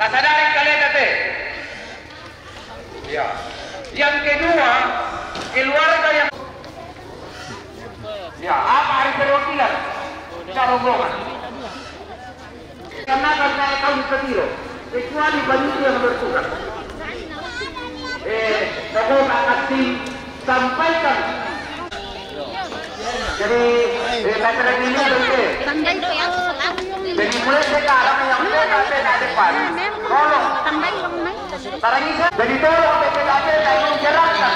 Kasadarin kalian tete. Ya. Yang kedua, keluarga yang ya, apa hari perwakilan? Kita rombongan. Karena saya tahu di Kediro, kecuali banyak yang bertugas. Saya akan disampaikan. Jadi, kata lagi ini jadi mulai sekarang yang PKP depan, tolong. Jadi tolong PKP yang menjelaskan.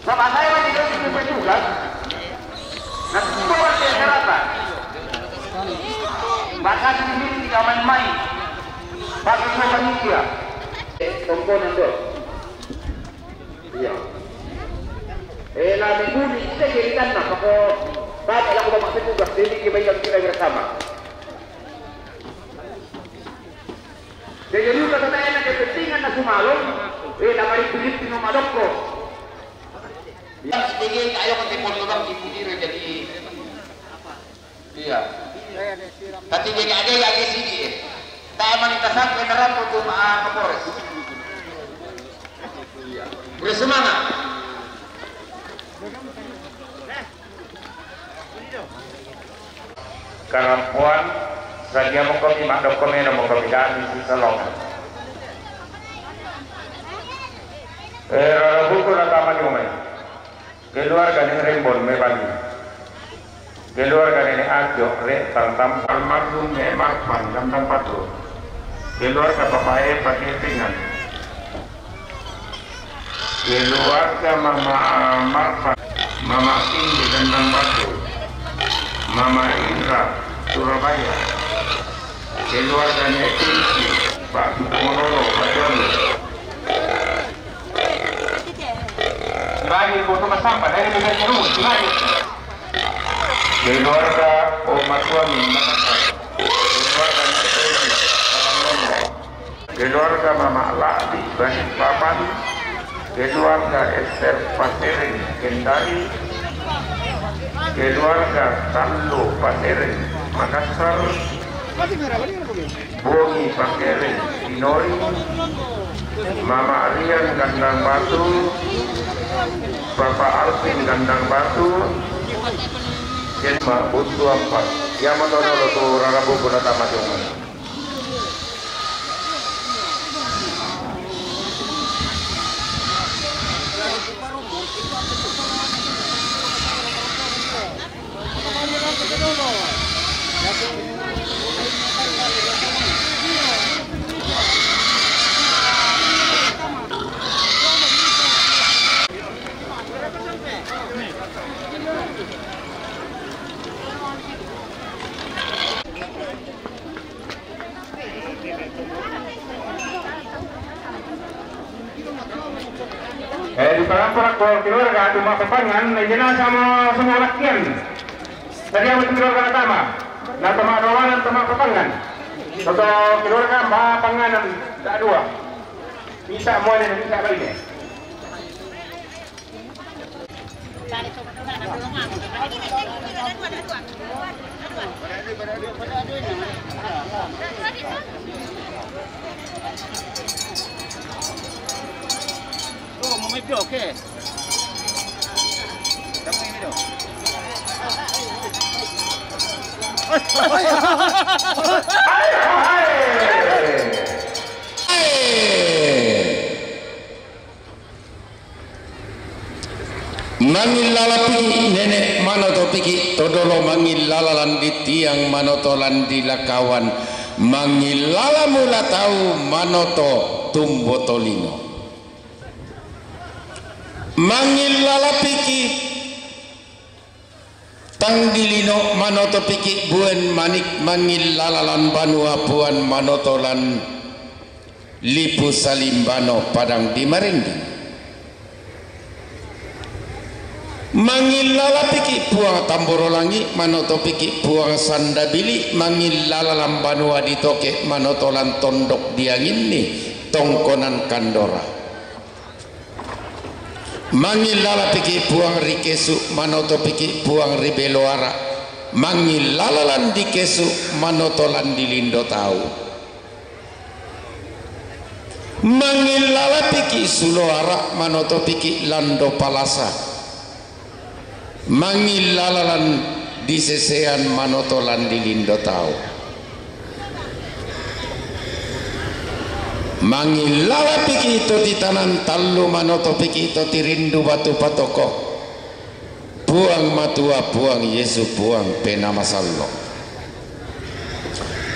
Sama saya masih jadi petugas. Nanti itu pasti syaratan. Bahkan di sini tidak main-main. Bagi semua panitia. Komponen dong. Iya. La minggu ini kita jadikan lah. Bakit ako ba maksitugas? Hindi kibayang kita bersama. Jadi juga katanya na kepentingan na sumalong. Namanya bilit pinumalok ko. Yang sebagai kayo kan tipol-tipol diputiro jadi iya. Tapi jadi ada yang sini. Tayo manitasan beneran untuk Kapolres. Boleh semangat. Kemampuan saja mengkopi mak dokumen mengkopi dan isi salong. Buku nakama diumay. Keluarga ni Rembol Mebali. Keluarga ni Ajo Re Tantam Almarhum ni Marfan Gandang Patu. Keluarga Bapae Pakitingan. Keluarga Mama Marfan Mama Indi Gandang Patu. Mama Indra Surabaya. Keluarga ni Isi Pak Monoro Pajoli. Lagi foto sampah dari bisa jeruk, lagi. Keluarga Omat Suami Makassar. Keluarga Nusayri Karanglomo. Keluarga Mama Ladi Bani Papan. Keluarga Esther Pasering Kendari. Keluarga Tallo Pasering Makassar. Bogi Pasering Sinori. Mama Rian Gandang Batu. Bapak Alvin Gandang Batu. Jelma Butu Ampat. Yang menolak itu Rarabu Gunata Majongan. Di perang-perang keluarga cuma kepangan, jenazah sama semua lakian. Tadi yang keluarga pertama, nah teman rawanan teman kepangan. Atau keluarga mbak panganan tak dua. Bisa semuanya bisa lainnya. Oh, mau make oke. Kamu ini dong. Mangil lalapi nenek manoto piki todolo mangil lalalan di tiang manoto landi lakawan mangil lalamula tahu manoto tumbotolino mangil lalapiki tangdilino manoto piki buen manik mangil lalalan banua puan manotolan lipu salimbano padang di Maringgi mangil lalapiki puang tamborolangi manoto piki puang sandabili mangil lalalan banua ditoke manotolan tondok diangin ni tongkonan kandora mangil lala piki puang rikesu manoto piki puang ribeloara mangil lalalan di kesu manotolan di lindo tahu mangilala piki suloara manoto piki lando palasa mangilalalan disesean manoto landi lindo tau mangilala piki ito titanan talu manoto piki ito tirindu batu patoko buang matua buang Yesu buang pena masallo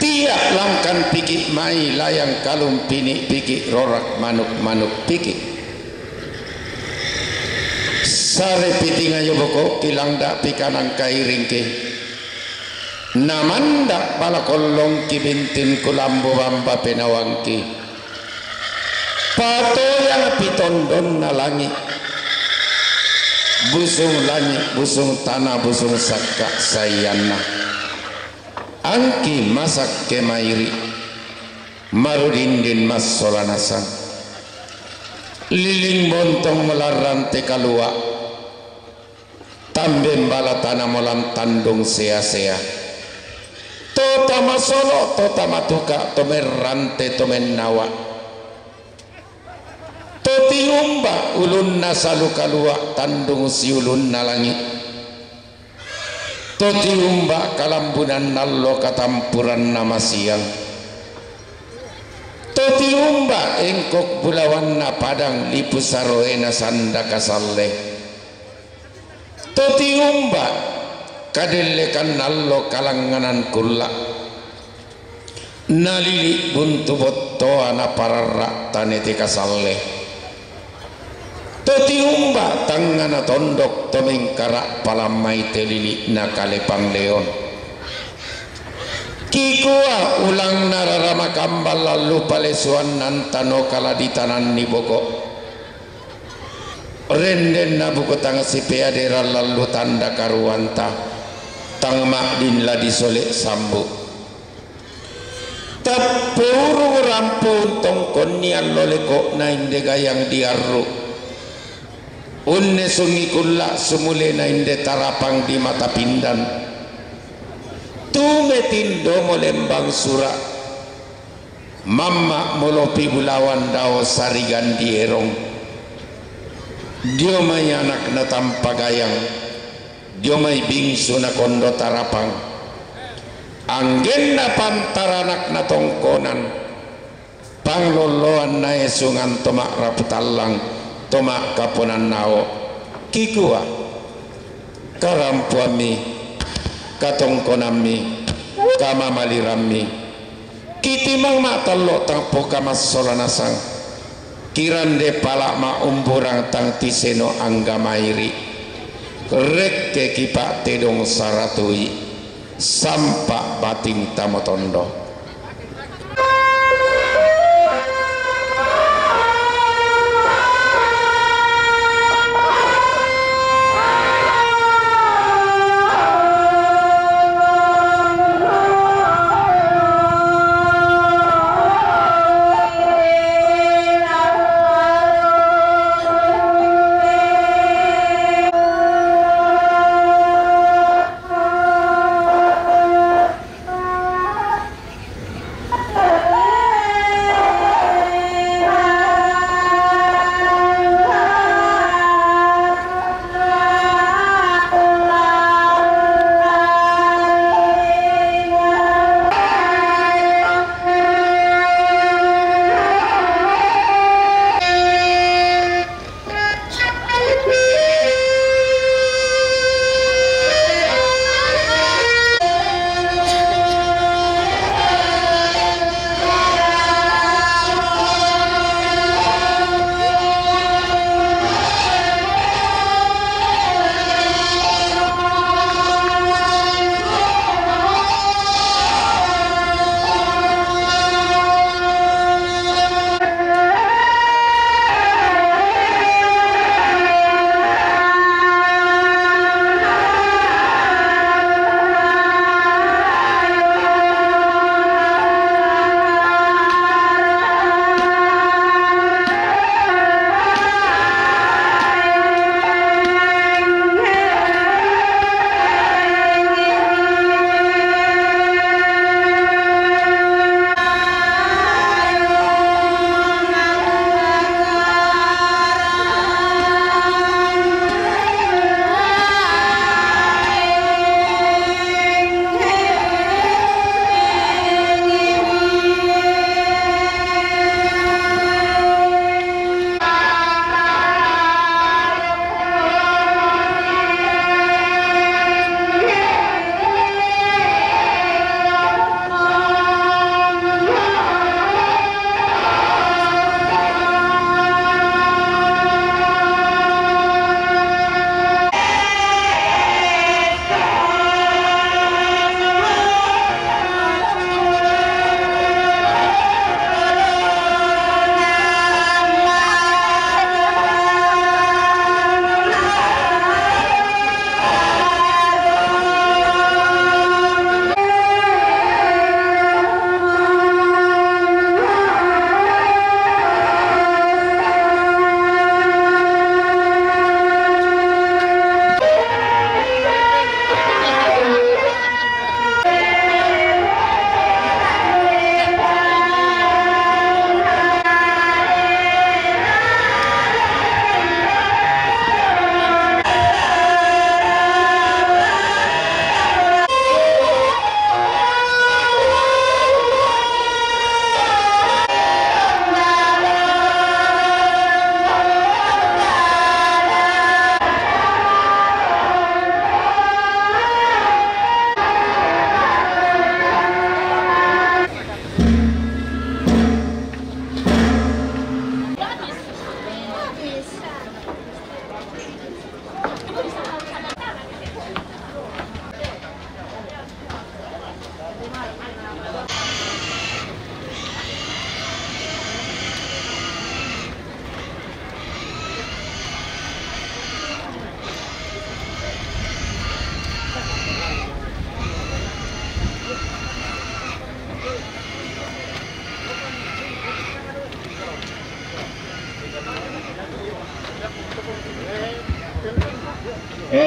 tiak langkan piki mai layang kalung pini piki rorak manuk piki sare piti ngayo boko kilangda pikanang kairingke namanda pala kolong kibintin kulambo bamba penawangki patoyang pitondon na langit busung langit busung tanah busung sakka sayana angki masak kemairi marudindin mas solanasan liling bontong melarante kalua tambem bala tanah molam tandung sea-sea tota masolo tota matuka tomerante tomen nawa totiumba ulun nasalu kalua tandung siulun nalangi totiumba kalambunan nallo katampuran nama siang totiumba engkok bulawan na padang lipusaroena sanda kasalle totiumba kadelekan nallo kalanganan kulla nalili buntu botto ana pararra taneti kasalle totiumba tangana tondok tomengkara palamai telili nakale pangleon kikua ulang nararama kambal lalu palesuan nantano kala di tanan ni boko renden na buko tang sipeadera lalu tanda karuanta tang makdin la disole sambu tapuru rampun tongkon nian loleko na indega yang diarru unne sungi kulla sumule na inde tarapang di mata pindan tumetin domo lembang sura mamma molopi bulawan dao sarigan di erong dio may anak na tampagayang dio may bingsu na kondo tarapang anggen na pantaranak na tongkonan pangloloan na esungan tomak raputalang tomak kapunan nao kikua karampuami katongkonami kamamalirami kitimang matalo tangpo kamas solanasang kirande pala ma umburang tang tiseno anggamairi rekke kipak tedong saratui sampak bating tamotondo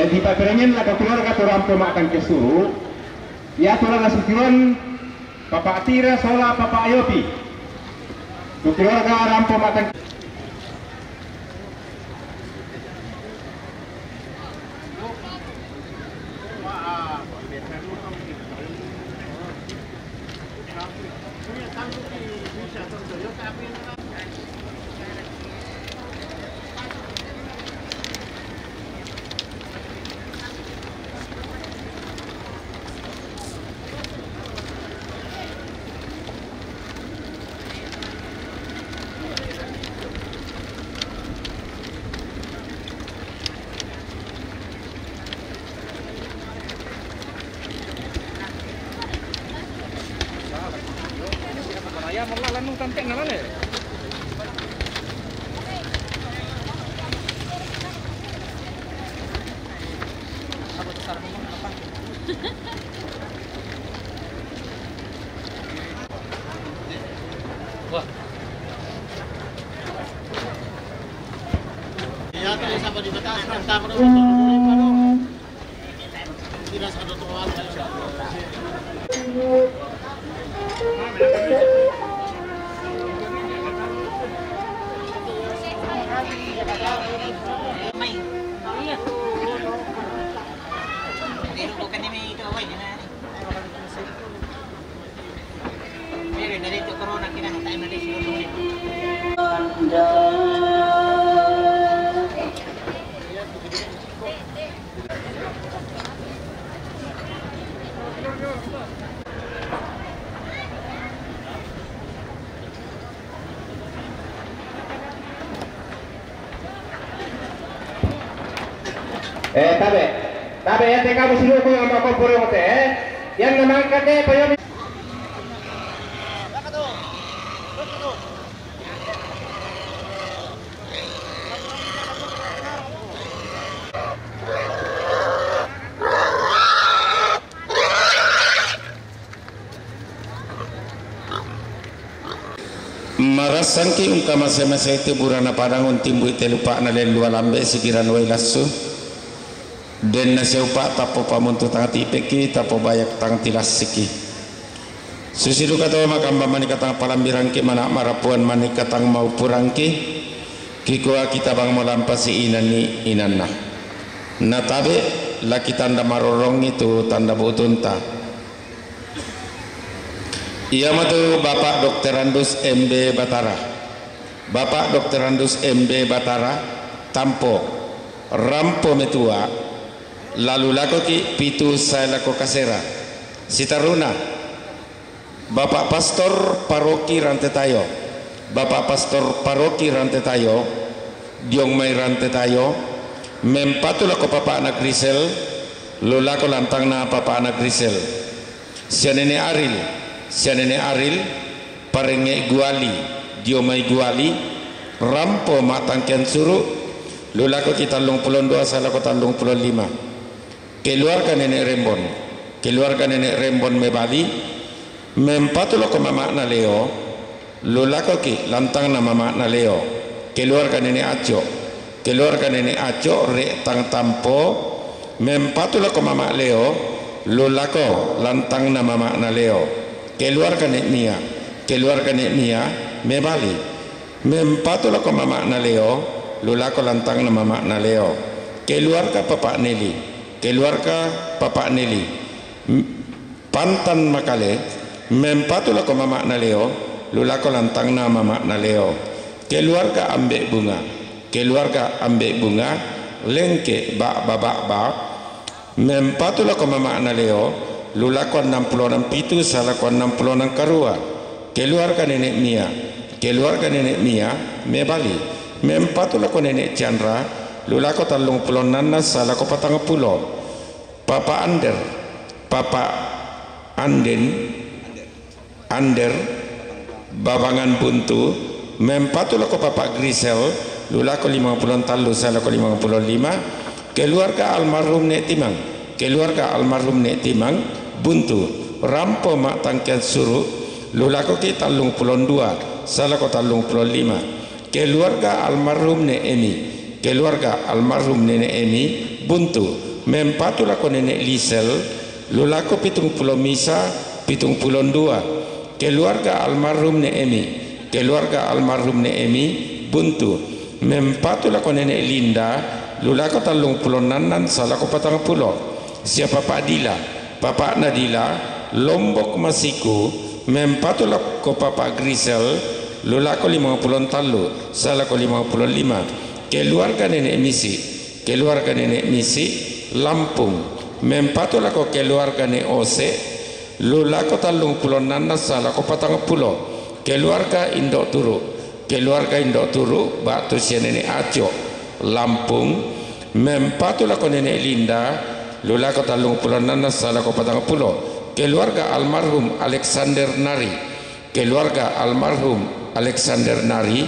di paperenyen la keluarga turang pemakan kesuru ya turang asukiwan Papa Atira sola Papa Ayopi keluarga rampo makan ya malah lanung tantek ngalan ya. Apa besar ngomong apa? Wah. Ya tuloy sa palibatas ng tama ng motor. Tidak sa katotohanan siya. May. Iya. Pero bukan ni may kaway na. Pero dito corona kinahanglan na din siguro. tabe ya teka musilu ko ang makomporo mo te yan naman ka te payo Marasangki ungka masa-masa itu burana padang untimbu ite lupa na lelua lambe sikiran wai lasu den nasi upa tapo pamuntu tang tipeki tapo bayak tang tilas siki susidu kata makamba manika tang palambirangki mana marapuan manika tang mau purangki kikoa kita bang melampasi inani inanna natabe laki tanda marorong itu tanda butunta. Ia matu Bapak Dr. Andus MB Batara. Bapak Dr. Andus MB Batara tampo rampo metua lalu lako ki pitu saya lako kasera sitaruna Bapak Pastor Paroki Rantetayo Bapak Pastor Paroki Rantetayo diong mai Rantetayo mempatu lako Papa anak Grisel lulako lantang na Papa anak Grisel sianene Aril parenge guali dio mai guali rampo matangkian suru lulako kita long pulon dua salah kota long pulon lima keluarkan nenek rembon mebali mempatu loko mama na leo lulako ki lantang na mama na leo keluarkan nenek aco re tang tampo mempatu loko mama leo lulako lantang na mama na leo keluarkan nek mia mebali mempatu lako mama na leo lulako lantang na mama na leo keluarga papa Neli pantan makale mempatu lako mama na leo lulako lantang na mama na leo keluarga ambek bunga lengke ba mempatu lako mama na leo lulako 66 pitu salako 66 karua keluarga nenek mia mebali mempatu lako nenek Chandra lulako 36 salako 40 Papa Ander babangan buntu mempatu lako Papa Grisel lulako 53 salako 55 keluarga almarhum nek timang buntu rampo mak tangkian suruh lulako kita 32 salako 35 keluarga almarhum nek Emi buntu. Mempatu lako nenek Lisel, lulako 70 misa 72. Keluarga almarhum Neemi, keluarga almarhum Neemi buntu. Mempatu lako nenek Linda, lulako 36 salako 40. Siapa Pak Dila, Bapak Nadila, Lombok Masiku. Mempatu lako Bapak Grisel, lulako 50 talu salako 55. Keluarga nenek Misi, keluarga nenek Misi Lampung. Mempatu lako keluarga nenek Ose, lulako 36 salako 40. Keluarga Indok Turu, keluarga Indok Turu batu sia nenek Aco Lampung. Mempatu lako nenek Linda, lulako 36 salako 40. Keluarga almarhum Alexander Nari, keluarga almarhum Alexander Nari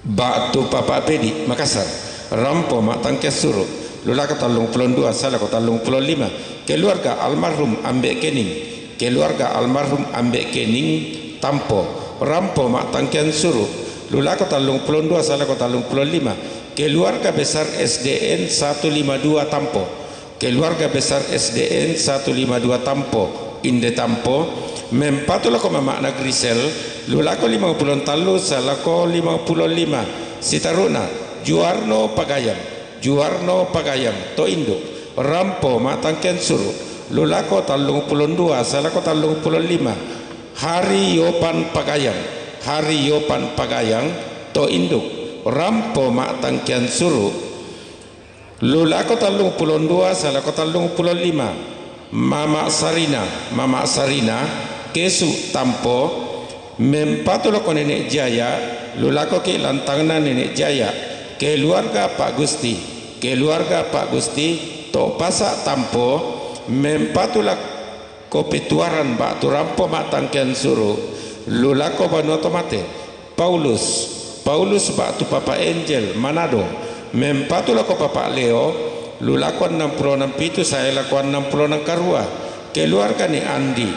batu Papa Pedi Makassar. Rampo mak tangkes suru, lulako 32 salako 35. Keluarga almarhum Ambek Kening, keluarga almarhum Ambek Kening Tampo. Rampo mak tangkian suru, lulako 32 salako 35. Keluarga besar SDN 152 Tampo, keluarga besar SDN 152 Tampo Inde Tampo. Mempatu lako mamakna Grisel, lulako 50 talu salako 55. Sitaruna Juarno Pagayang, Juarno Pagayang to Indo. Rampo matangken suru, lulako 32 salako 35. Hari Yopan Pagayang, Hari Yopan Pagayang to Induk. Rampo matangken suru, lulako 32 salako 35. Mama Sarina, Mama Sarina Kesu Tampo. Mempatu lako nenek Jaya, lulako ke lantangna nenek Jaya. Keluarga Pak Gusti, keluarga Pak Gusti to Pasak Tampo. Mempatu lako petuaran batu rampo matangkian suru, lulako Banoto Mate Paulus, Paulus batu Papa Angel Manado. Mempatu lako Papa Leo, lulako 66 pitu saya lakuan 66 karua. Keluarga ni Andi,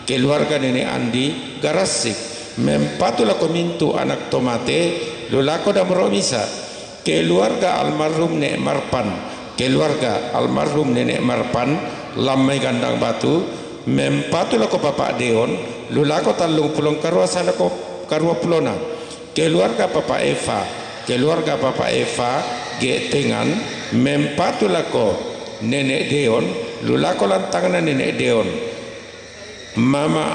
keluarga nenek Andi Garasik. Mempatu lako mintu anak tomate, lulako damro misa. Keluarga almarhum Nenek Marpan, keluarga almarhum Nenek Marpan Lamai Gandang Batu. Mempatu lako Bapak Deon, lulako 30 karua salako karua pulona. Keluarga Papa Eva, keluarga Papa Eva Getengan. Mempatu lako Nenek Deon, lulako lantangan Nenek Deon. Mama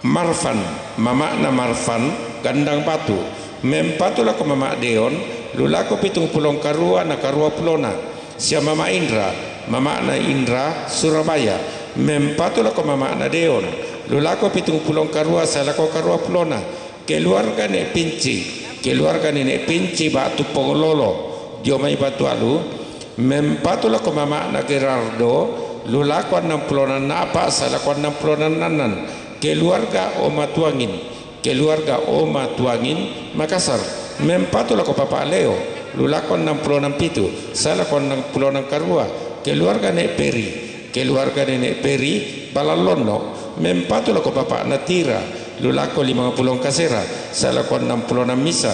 Marfan, Mama na Marfan Gandang Batu. Mempatu lako Mama Deon, lulako 70 karua na karua pulona. Sia Mama Indra, Mama na Indra Surabaya. Mempatu lako Mama na Deon, lulako 70 karua salako karua pulona. Keluarga Nek Pinci, keluarga Nenek Pinci batu Pongololo Diomai Batu Alu. Mempatu lako Mama na Gerardo, lulako 60 na apa salako 60 nanan. Keluarga Oma Tuangin, keluarga Oma Tuangin Makassar. Mempatu lako Papa Leo, lulako 66 pitu salako 66 karua. Keluarga Nek Peri, keluarga Nenek Peri Balalono. Mempatu lako Papa Natira, lulako 50 kasera salako 66 misa.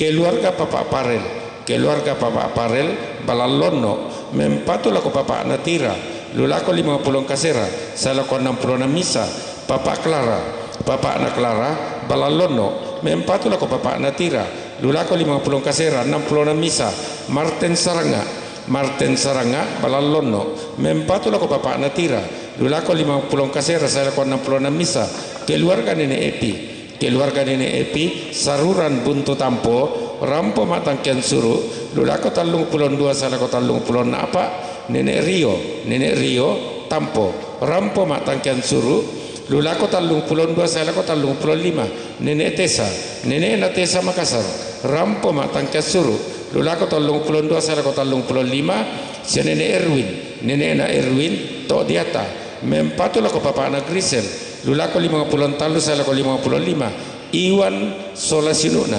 Keluarga Papa Parel, keluarga Papa Parel Balalono. Mempatu lako Papa Natira, lulako 50 kasera salako 66 misa. Papa Clara, Papa Anak Clara Balalono. Mempatu lako Papa Natira, lulako 50 kasera 66 misa. Martin Saranga, Martin Saranga Balalono. Mempatu lako Papa Natira, lulako 50 kasera salako 66 misa. Keluarga Nenek Epi, keluarga Nenek Epi Saruran Buntu Tampo. Rampo matangkian suru, lulako 32 salako 30 na apa. Nenek Rio, Nenek Rio Tampo. Rampo matangkian suru, lulako 32 salako 35. Nenek Tesa, Nenek na Tesa Makassar. Rampo matangkian suru, lulako 32 salako 35. Si Nenek Erwin, Nenek na Erwin to Diata. Mempatu lako Papa Anak Grisel, lulako 50 talu salako 55. Iwan Solasinuna,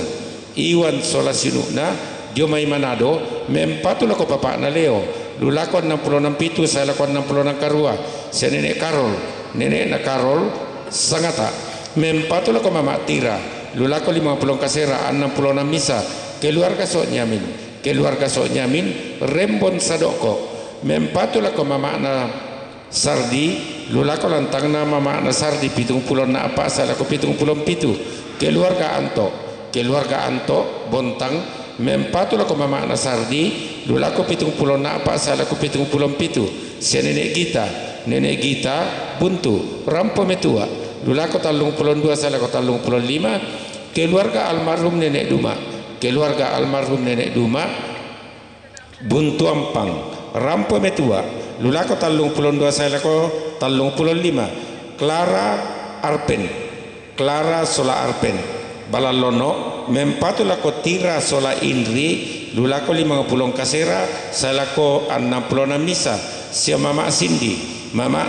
Iwan Solasinuna Diomai Manado. Mempatu lako Papa Anak Leo, lulako 66 pitu salako 66 karua. Si Nenek Karol, Nenek na Karol Sangata. Mempatu lako Mama Tira, lulako 50 kasera 66 misa. Keluarga Sok Nyamin, keluarga sok nyamin rembon sadoko mempatula ko mamakna sardi lulako lantang na mamakna sardi 70 na apa salako 77 keluarga anto bontang mempatula ko mamakna sardi lulako 70 na apa salako 77 si nenek Gita buntu rampo metua lulako 32 salako 35 keluarga almarhum nenek Duma buntu ampang rampo metua lulako 32 salako 35 Clara sola arpen balalono mempatula ko tira sola indri lulako 50 kasera salako 60 misa sia mama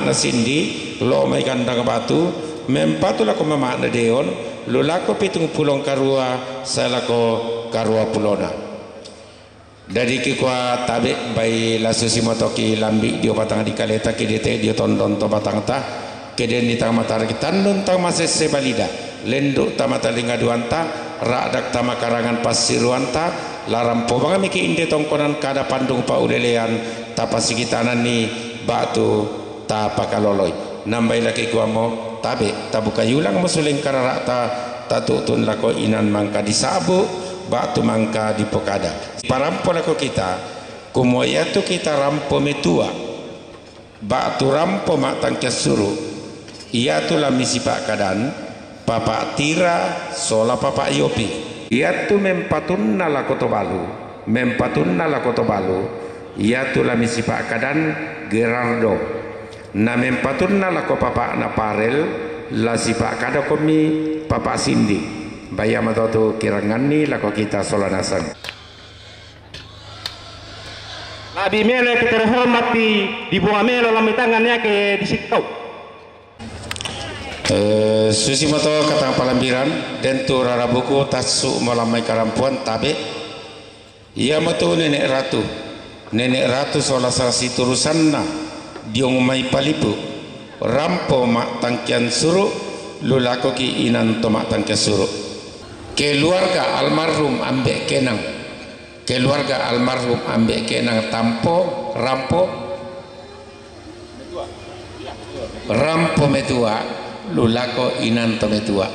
na Cindy lo mai kandang batu mempatula ko mama na deon lulako 70 karua salako karua pulona dari kikwa tabe bai lasusi motoki lambi dio patang di kaleta kidete dio tondon to batang ta keden ni tang matar kitandun tang masese balida lenduk tamata linga duanta radak tama karangan pasiruanta laram pobanga miki inde tongkonan kada pandung pa ulelean tapasikitanan ni batu tapakaloloi nambai laki kuamo tabe tabuka yulang musuling kararata tatutun lako inan mangka disabu batu mangka di pokada parampo lako kita kumoya tu kita rampo metua batu rampo matang kesuru ia tu la misi pak kadan papa tira sola papa yopi ia tu mempatunna lako tobalu ia tu la misi pak kadan Gerardo na mempatunna lako papa na parel la si pak kada komi papa Cindy bayama tu kirangani lako kita solanasan Abi mele kita terhormati di buah melo lambi tangannya ke disikau. Susi moto katang palambiran dan tu rarabuku tasu malamai karampuan tabe ia moto nenek ratu sola sarasi turusanna diong mai palipu rampo mak tangkian suru lulako ki inan to mak tangkian suru keluarga almarhum ambek kenang tampo rampo metua lulako inan to metua